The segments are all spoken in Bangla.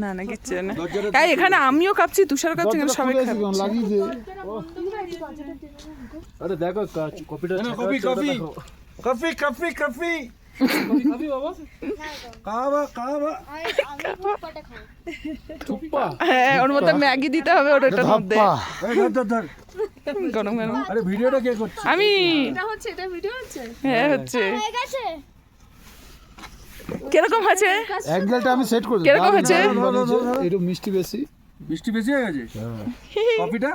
না না কিচ্ছু না। তাই এখানে আমিও কাঁপছি, তুষার কাঁপছি, এখানে সবাই কাঁপছি। আরে দেখো কপিটা coffee coffee coffee coffee coffee coffee বাবা কাবা কাবা থুপ্পা হ্যাঁ, ওর মধ্যে ম্যাগি দিতে হবে ওটার মধ্যে। এই ধর ধর ধর। গরম গরম। আরে ভিডিওটা কে করছে? আমি। এটা হচ্ছে, এটা ভিডিও হচ্ছে। হ্যাঁ হচ্ছে। হয়ে গেছে। কিরকম হয়েছে? অ্যাঙ্গেলটা আমি সেট করে কিরকম হয়েছে? একটু মিষ্টি বেশি। বৃষ্টি বেশি হয়ে গেছে কফিটা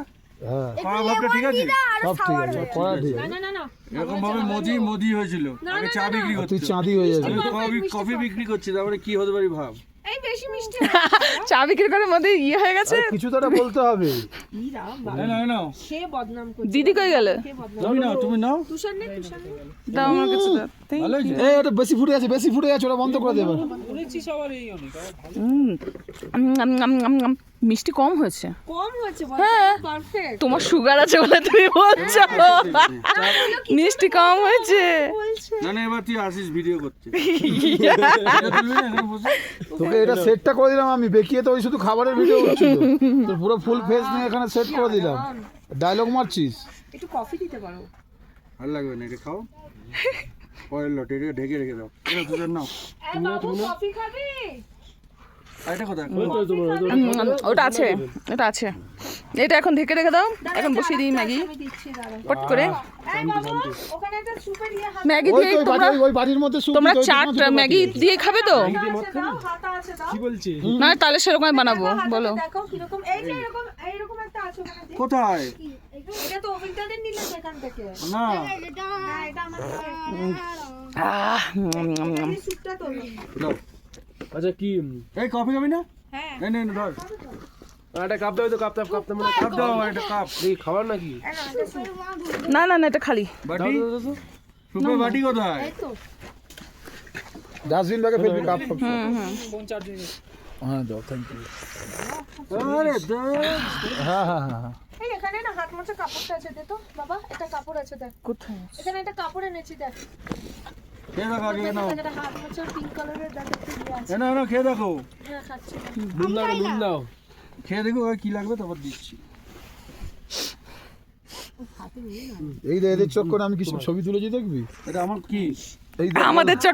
হ্যাঁ খাওয়া ভাবটা ঠিক আছে সব ঠিক আছে করা ঠিক আছে। না এরকম ভাবে মোদি হয়েছিল আগে চা বিক্রি করতে তুই চাঁদি হয়ে যাবি। আমি কফি বিক্রি করছি তারপরে কি হতে পারি ভাব এই বেশি মিষ্টি চা বিক্রি করার মধ্যে ইয়ে হয়ে গেছে। কিছু তো একটা বলতে হবে। নাও সে বদনাম করছে। দিদি কই গেল? তুমি নাও তুষার নে, তুষার নে। দাও আমার কাছে দাও। Thank ভালো হয়েছে এই এটা বেশি ফুটে গেছে ওটা বন্ধ করে দে এবার। বলেছি সবার এই অনেক you. মিষ্টি কম হয়েছে। কম হয়েছে বল। হ্যাঁ। পারফেক্ট। তোমার সুগার আছে বলে তুমি বলছো মিষ্টি কম হয়েছে। না এবার তুই আসিস ভিডিও করতে এটা তুলবি না এখানে বসে তোকে এটা সেটটা করে দিলাম আমি, বেকিয়ে তো ওই শুধু খাবারের ভিডিও করছিল। তোর পুরো ফুল ফেস নিয়ে এখানে সেট করে দিলাম। ডায়লগ মারছিস। একটু কফি দিতে পারো। ভালো লাগবে না এটা খাও অয়েল লট এটা ঢেকে রেখে দাও এটা দুজন নাও এই বাবু কফি খাবি? আর এটা কোথায় ওটা আছে, ওটা আছে। এটা এখন ঢেকে রেখে দাও, এখন বসিয়ে দিই ম্যাগি আমি দিচ্ছি দাঁড়াও। পট করে। এই বাবু ওখানে একটা সুপের ইয়ে হাতা ম্যাগি ওই দিয়ে তো ওই তোমরা ওই বাড়ির মধ্যে শুধু তোমরা চাট ম্যাগি দিয়ে খাবে তো? আছে দাও, হাতা আছে দাও। কি বলছি না তাহলে সেরকম বানাবো, বলো। দেখো কিরকম, এই যে এরকম একটা আছে ওখানে দে। কোথায় এটা তো অভিজ্ঞতাদের নিলে সেখান থেকে। না হ্যাঁ, এটা আমার এই স্যুপটা তো। দাও আচ্ছা কি এই কফি খাবি না হ্যাঁ। নে ধর একটা কাপ দাও তো কাপ মানে কাপ দাও একটা কাপ এই খাবার নাকি না না না এটা খালি। বাটি সুপে বাটি কোথায় এই তো। ডাস্টবিন ব্যাগে ফেলবি কাপ। ফোন চার্জ হয়ে গেছে হ্যাঁ দাও থ্যাংক ইউ। আরে দেখ হ্যাঁ এই এখানে না হাত মোছা কাপড়টা আছে, দে তো বাবা, একটা কাপড় আছে দেখ। কোথায়? এখানে একটা কাপড় এনেছি দেখ। খেয়ে দেখো আগে নাও এখানে একটা হাত মোছা পিঙ্ক কালারের দেখ একটা ইয়ে আছে। না খেয়ে দেখো হ্যাঁ খাচ্ছি। নুন দাও খেয়ে দেখো কি লাগবে তারপর দিচ্ছি এই যে এদের চোখ করে আমি কিছু ছবি তুলেছি দেখবি। এটা আমার কি এই আমাদের চট